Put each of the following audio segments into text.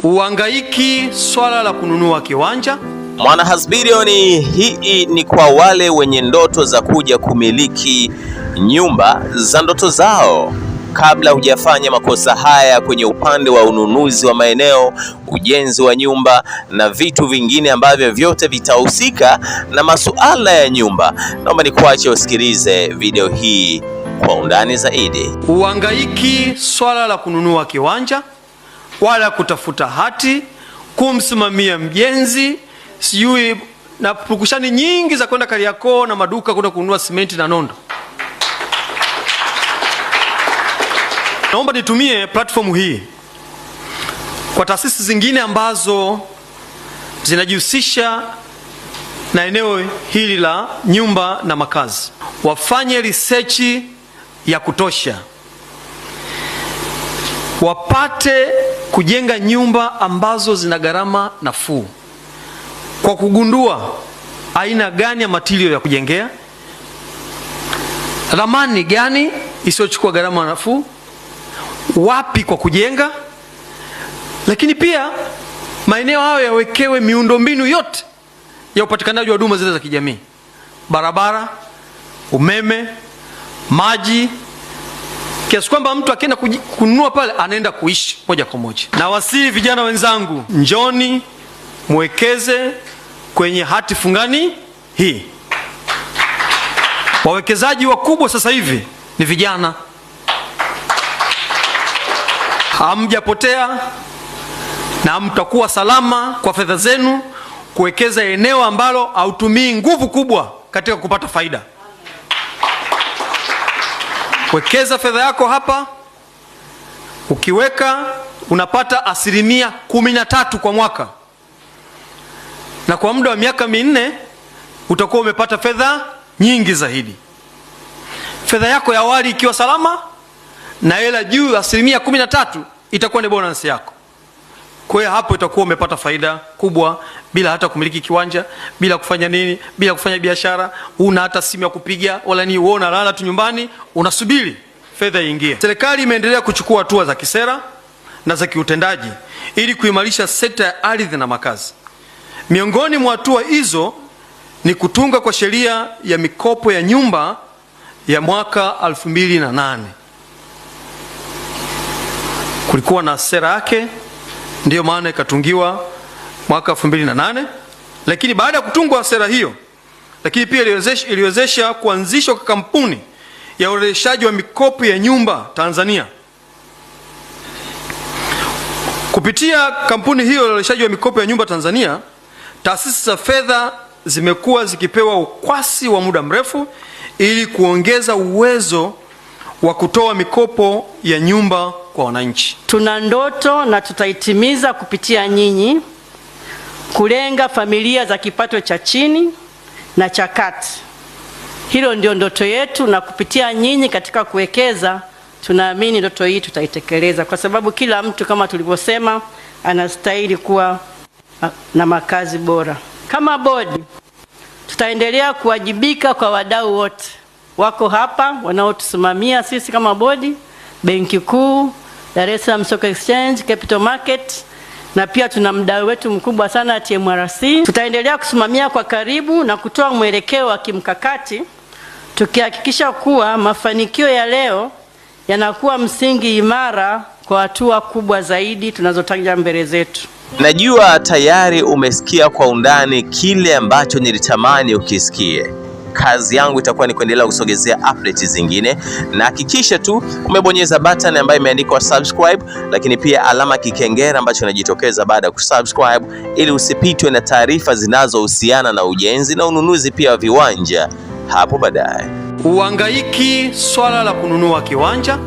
Uhangaiki swala la kununua kiwanja. Mwanahasbilioni, hii ni kwa wale wenye ndoto za kuja kumiliki nyumba za ndoto zao. Kabla hujafanya makosa haya kwenye upande wa ununuzi wa maeneo, ujenzi wa nyumba na vitu vingine ambavyo vyote vitahusika na masuala ya nyumba, naomba nikuache usikilize video hii kwa undani zaidi. Uhangaiki swala la kununua kiwanja wala kutafuta hati, kumsimamia mjenzi, sijui na pukushani nyingi za kwenda Kariakoo na maduka kwenda kununua simenti na nondo. Naomba nitumie platform hii kwa taasisi zingine ambazo zinajihusisha na eneo hili la nyumba na makazi, wafanye research ya kutosha, wapate kujenga nyumba ambazo zina gharama nafuu, kwa kugundua aina gani ya material ya kujengea, ramani gani isiyochukua gharama nafuu, wapi kwa kujenga, lakini pia maeneo hayo yawekewe miundombinu yote ya upatikanaji wa huduma zile za kijamii: barabara, umeme, maji, kiasi kwamba mtu akienda kununua pale anaenda kuishi moja kwa moja. Na wasihi vijana wenzangu, njoni muwekeze kwenye hati fungani hii. Wawekezaji wakubwa sasa hivi ni vijana. Hamjapotea na mtakuwa salama kwa fedha zenu kuwekeza eneo ambalo hautumii nguvu kubwa katika kupata faida. Wekeza fedha yako hapa, ukiweka unapata 13% kwa mwaka, na kwa muda wa miaka 4 utakuwa umepata fedha nyingi zaidi. Fedha yako ya awali ikiwa salama na hela juu 13% itakuwa ni bonus yako. Kwa hiyo hapo itakuwa umepata faida kubwa bila hata kumiliki kiwanja, bila kufanya nini, bila kufanya biashara, una hata simu ya kupiga wala ni uona, lala tu nyumbani unasubiri fedha iingie. Serikali imeendelea kuchukua hatua za kisera na za kiutendaji ili kuimarisha sekta ya ardhi na makazi. Miongoni mwa hatua hizo ni kutunga kwa sheria ya mikopo ya nyumba ya mwaka 2008. Kulikuwa na sera yake, ndiyo maana ikatungiwa mwaka 2008. Lakini baada ya kutungwa sera hiyo, lakini pia iliwezesha kuanzishwa kwa kampuni ya urejeshaji wa mikopo ya nyumba Tanzania. Kupitia kampuni hiyo ya urejeshaji wa mikopo ya nyumba Tanzania, taasisi za fedha zimekuwa zikipewa ukwasi wa muda mrefu ili kuongeza uwezo wa kutoa mikopo ya nyumba kwa wananchi. Tuna ndoto na tutaitimiza kupitia nyinyi, kulenga familia za kipato cha chini na cha kati. Hilo ndio ndoto yetu, na kupitia nyinyi katika kuwekeza, tunaamini ndoto hii tutaitekeleza, kwa sababu kila mtu kama tulivyosema anastahili kuwa na makazi bora. Kama bodi tutaendelea kuwajibika kwa wadau wote wako hapa wanaotusimamia sisi kama bodi: Benki Kuu, Dar es Salaam Stock Exchange, Capital Market, na pia tuna mdau wetu mkubwa sana TMRC. Tutaendelea kusimamia kwa karibu na kutoa mwelekeo wa kimkakati, tukihakikisha kuwa mafanikio ya leo yanakuwa msingi imara kwa hatua kubwa zaidi tunazotaja mbele zetu. Najua tayari umesikia kwa undani kile ambacho nilitamani ukisikie. Kazi yangu itakuwa ni kuendelea kusogezea update zingine, na hakikisha tu umebonyeza button ambayo imeandikwa subscribe, lakini pia alama kikengele ambacho inajitokeza baada ya kusubscribe, ili usipitwe na taarifa zinazohusiana na ujenzi na ununuzi pia wa viwanja hapo baadaye. Uhangaiki swala la kununua kiwanja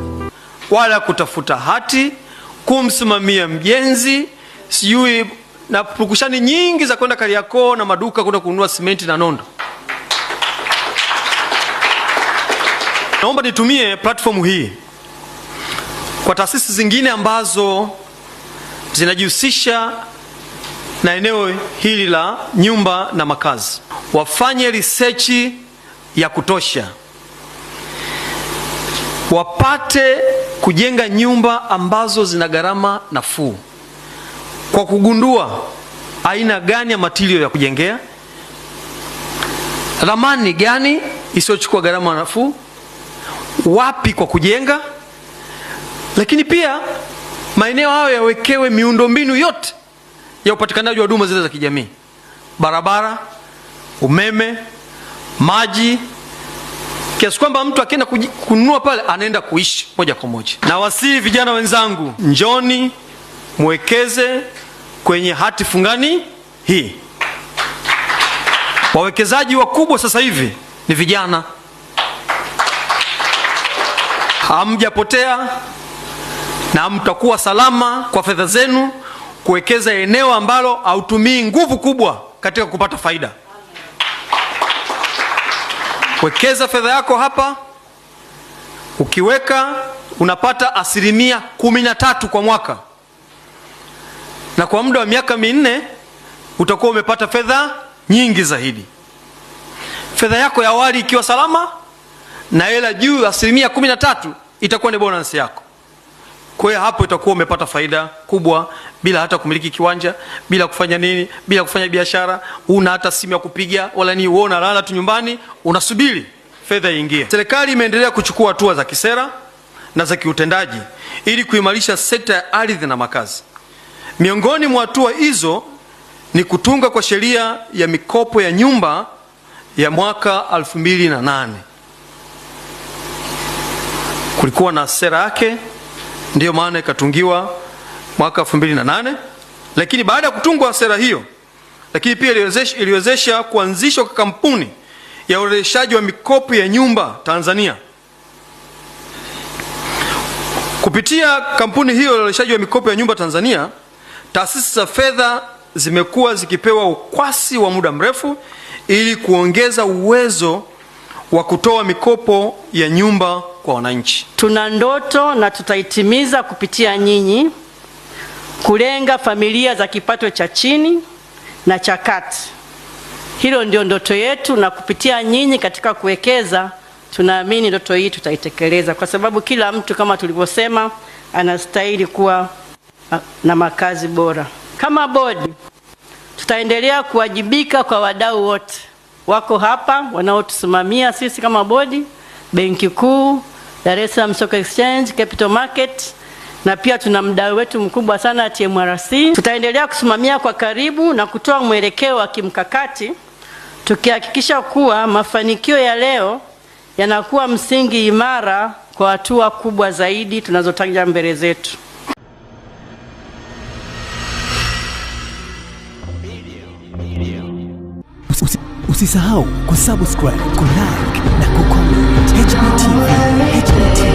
wala kutafuta hati, kumsimamia mjenzi, sijui na pukushani nyingi za kwenda Kariakoo na maduka kwenda kununua simenti na nondo. Naomba nitumie platform hii kwa taasisi zingine ambazo zinajihusisha na eneo hili la nyumba na makazi, wafanye research ya kutosha, wapate kujenga nyumba ambazo zina gharama nafuu, kwa kwa kugundua aina gani ya matirio ya kujengea, ramani gani isiyochukua gharama nafuu, wapi kwa kujenga, lakini pia maeneo hayo yawekewe miundombinu yote ya upatikanaji wa huduma zile za kijamii: barabara, umeme, maji, kiasi kwamba mtu akienda kununua pale anaenda kuishi moja kwa moja. Na wasihi vijana wenzangu, njoni mwekeze kwenye hati fungani hii. Wawekezaji wakubwa sasa hivi ni vijana. Hamjapotea na mtakuwa salama kwa fedha zenu kuwekeza eneo ambalo hautumii nguvu kubwa katika kupata faida. Wekeza fedha yako hapa, ukiweka unapata 13% kwa mwaka, na kwa muda wa miaka 4 utakuwa umepata fedha nyingi zaidi. Fedha yako ya awali ikiwa salama na hela juu 13% itakuwa ni bonus yako. Kwa hiyo hapo itakuwa umepata faida kubwa bila hata kumiliki kiwanja, bila kufanya nini, bila kufanya biashara, una hata simu ya kupiga wala ni uona, lala tu nyumbani unasubiri fedha iingie. Serikali imeendelea kuchukua hatua za kisera na za kiutendaji ili kuimarisha sekta ya ardhi na makazi. Miongoni mwa hatua hizo ni kutunga kwa sheria ya mikopo ya nyumba ya mwaka 2008. Kulikuwa na sera yake, ndiyo maana ikatungiwa mwaka 2008, lakini baada ya kutungwa sera hiyo, lakini pia iliwezesha kuanzishwa kwa kampuni ya urejeshaji wa mikopo ya nyumba Tanzania. Kupitia kampuni hiyo ya urejeshaji wa mikopo ya nyumba Tanzania, taasisi za fedha zimekuwa zikipewa ukwasi wa muda mrefu ili kuongeza uwezo wa kutoa mikopo ya nyumba kwa wananchi. Tuna ndoto na tutaitimiza kupitia nyinyi, kulenga familia za kipato cha chini na cha kati. Hilo ndio ndoto yetu, na kupitia nyinyi katika kuwekeza, tunaamini ndoto hii tutaitekeleza, kwa sababu kila mtu kama tulivyosema anastahili kuwa na makazi bora. Kama bodi tutaendelea kuwajibika kwa wadau wote wako hapa wanaotusimamia sisi kama bodi: Benki Kuu, Dar es Salaam Stock Exchange, Capital Market, na pia tuna mdau wetu mkubwa sana TMRC. Tutaendelea kusimamia kwa karibu na kutoa mwelekeo wa kimkakati, tukihakikisha kuwa mafanikio ya leo yanakuwa msingi imara kwa hatua kubwa zaidi tunazotaja mbele zetu. Usisahau kusubscribe, kulike na kucomment. HBTV.